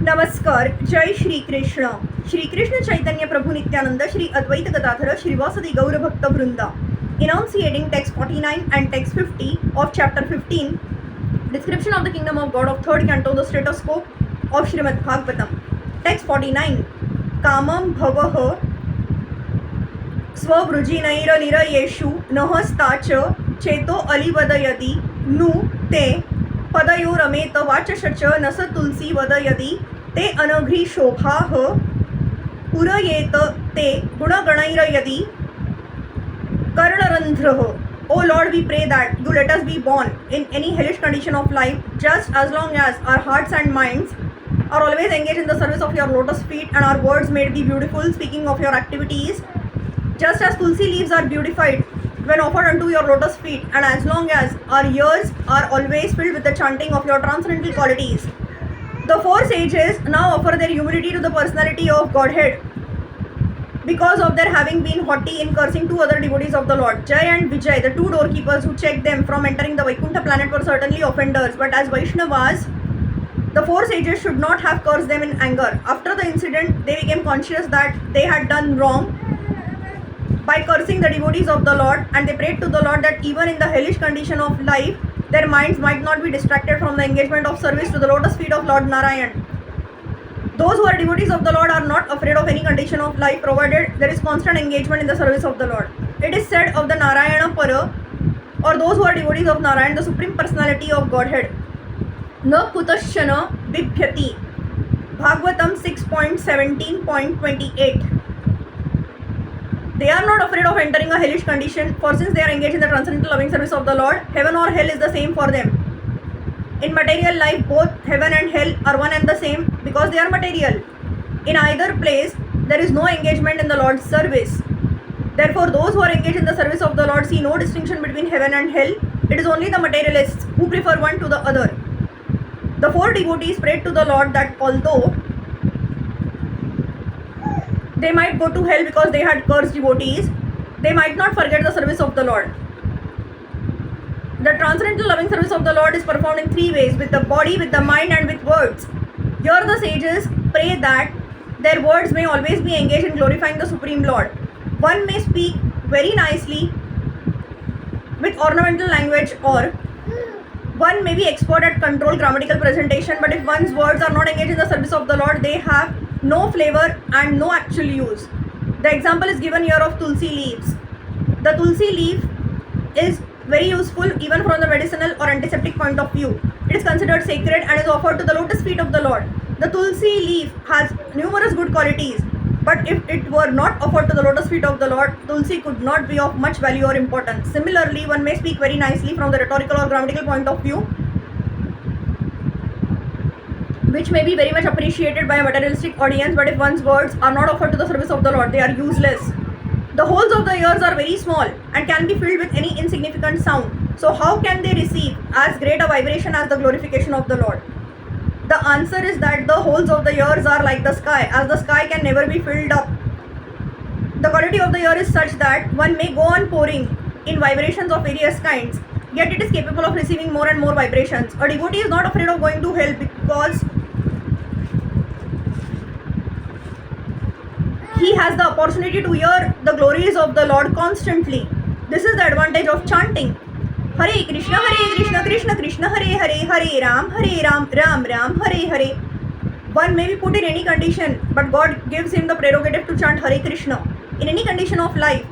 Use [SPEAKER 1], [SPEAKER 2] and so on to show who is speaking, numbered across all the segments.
[SPEAKER 1] नमस्कार. जय श्री कृष्ण. श्री कृष्ण चैतन्य प्रभु नित्यानंद, श्री अद्वैत गदाधर, श्रीवासदि गौर भक्त वृंदा. Enunciating text 49 and text 50 of chapter 15, description of the kingdom of God of third canto, the stethoscope of Srimad Bhagavatam. Text 49. कामं भवः स्ववृजिनैरनिरयेषु नहस्ताच चेतो अलिवदयति नु ते पदयोरमेत वाचश्च नस तुलसी वदयति ते अनघ्रिशोभाः पुरयेत ते गुणगणैरयति कर्णरन्ध्रः. O Lord, we pray that you let us be born in any hellish condition of life, just as long as our hearts and minds are always engaged in the service of your lotus feet and our words may be beautiful, speaking of your activities, just as tulsi leaves are beautified when offered unto your lotus feet, and as long as our ears are always filled with the chanting of your transcendental qualities. The four sages now offer their humility to the personality of Godhead because of their having been haughty in cursing two other devotees of the Lord. Jai and Vijay, the two doorkeepers who checked them from entering the Vaikuntha planet, were certainly offenders, but as Vaishnavas, the four sages should not have cursed them in anger. After the incident, they became conscious that they had done wrong by cursing the devotees of the Lord, and they prayed to the Lord that even in the hellish condition of life, their minds might not be distracted from the engagement of service to the lotus feet of Lord Narayan. Those who are devotees of the Lord are not afraid of any condition of life, provided there is constant engagement in the service of the Lord. It is said of the Narayana Para, or those who are devotees of Narayan, the Supreme Personality of Godhead, Na Kutaschana Bibhyati. Bhagavatam 6.17.28. They are not afraid of entering a hellish condition, for since they are engaged in the transcendental loving service of the Lord, heaven or hell is the same for them. In material life, both heaven and hell are one and the same because they are material. In either place, there is no engagement in the Lord's service. Therefore, those who are engaged in the service of the Lord see no distinction between heaven and hell. It is only the materialists who prefer one to the other. The four devotees prayed to the Lord that although they might go to hell because they had cursed devotees, they might not forget the service of the Lord. The transcendental loving service of the Lord is performed in three ways: with the body, with the mind, and with words. Here the sages pray that their words may always be engaged in glorifying the Supreme Lord. One may speak very nicely with ornamental language, or one may be expert at controlled grammatical presentation, but if one's words are not engaged in the service of the Lord, they have no flavor and no actual use. The example is given here of tulsi leaves. The tulsi leaf is very useful even from the medicinal or antiseptic point of view. It is considered sacred and is offered to the lotus feet of the Lord. The tulsi leaf has numerous good qualities, but if it were not offered to the lotus feet of the Lord, tulsi could not be of much value or importance. Similarly, one may speak very nicely from the rhetorical or grammatical point of view, which may be very much appreciated by a materialistic audience, but if one's words are not offered to the service of the Lord, they are useless. The holes of the ears are very small and can be filled with any insignificant sound. So how can they receive as great a vibration as the glorification of the Lord? The answer is that the holes of the ears are like the sky, as the sky can never be filled up. The quality of the ear is such that one may go on pouring in vibrations of various kinds, yet it is capable of receiving more and more vibrations. A devotee is not afraid of going to hell because he has the opportunity to hear the glories of the Lord constantly. This is the advantage of chanting. Hare Krishna, Krishna Krishna, Hare Hare, Hare Ram, Ram Ram, Hare Hare. One may be put in any condition, but God gives him the prerogative to chant Hare Krishna in any condition of life.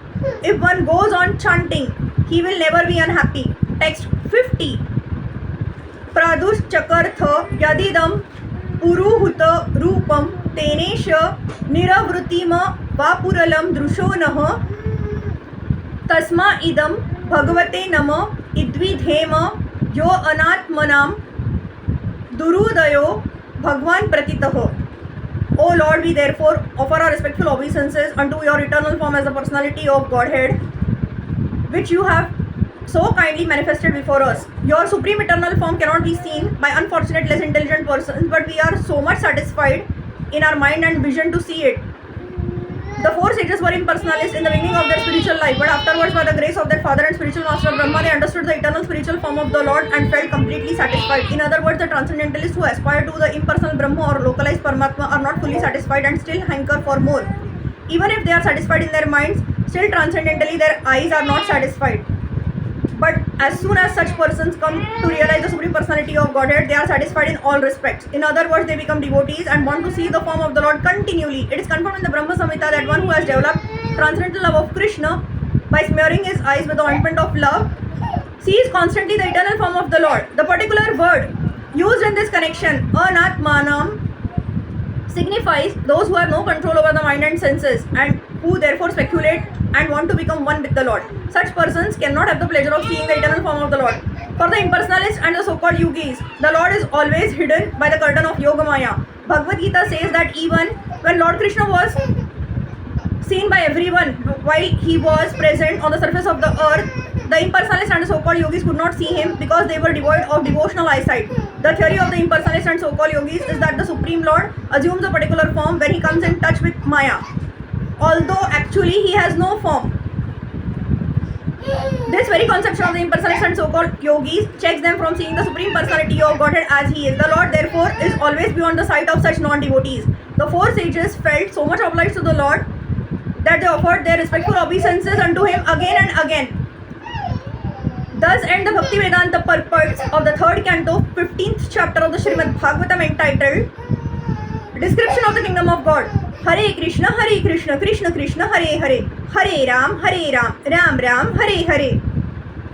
[SPEAKER 1] If one goes on chanting, he will never be unhappy. Text 50. Pradushchakartha yadidam puruhuta rupam तेनेश निरवृतिम वापुरलम दृशोनः तस्मा इदम भगवते नम इद्विधेम यो अनात्मनाम दुरुदयो भगवान प्रतितः. O Lord, we therefore offer our respectful obeisances unto your eternal form as the personality of Godhead, which you have so kindly manifested before us. Your supreme eternal form cannot be seen by unfortunate less intelligent persons, but we are so much satisfied in our mind and vision to see it. The four sages were impersonalists in the beginning of their spiritual life, but afterwards, by the grace of their father and spiritual master Brahma, they understood the eternal spiritual form of the Lord and felt completely satisfied. In other words, the transcendentalists who aspire to the impersonal Brahma or localized Paramatma are not fully satisfied and still hanker for more. Even if they are satisfied in their minds, still transcendentally their eyes are not satisfied. But as soon as such persons come to realize the Supreme Personality of Godhead, they are satisfied in all respects. In other words, they become devotees and want to see the form of the Lord continually. It is confirmed in the Brahma Samhita that one who has developed transcendental love of Krishna by smearing his eyes with the ointment of love sees constantly the eternal form of the Lord. The particular word used in this connection, anatmanam, signifies those who have no control over the mind and senses and who therefore speculate and want to become one with the Lord. Such persons cannot have the pleasure of seeing the eternal form of the Lord. For the impersonalists and the so-called yogis, the Lord is always hidden by the curtain of Yogamaya. Bhagavad Gita says that even when Lord Krishna was seen by everyone while he was present on the surface of the earth, the impersonalists and the so-called yogis could not see him because they were devoid of devotional eyesight. The theory of the impersonalists and so-called yogis is that the Supreme Lord assumes a particular form when he comes in touch with Maya, although actually he has no form. This very conception of the impersonalists and so-called yogis checks them from seeing the Supreme Personality of Godhead as he is. The Lord therefore is always beyond the sight of such non-devotees. The four sages felt so much obliged to the Lord that they offered their respectful obeisances unto him again and again. Thus end the Bhakti Vedanta purports of the third canto, 15th chapter of the Srimad Bhagavatam entitled Description of the Kingdom of God. Hare Krishna, Krishna Krishna, Hare Hare, Hare Ram, Ram Ram, Hare Hare.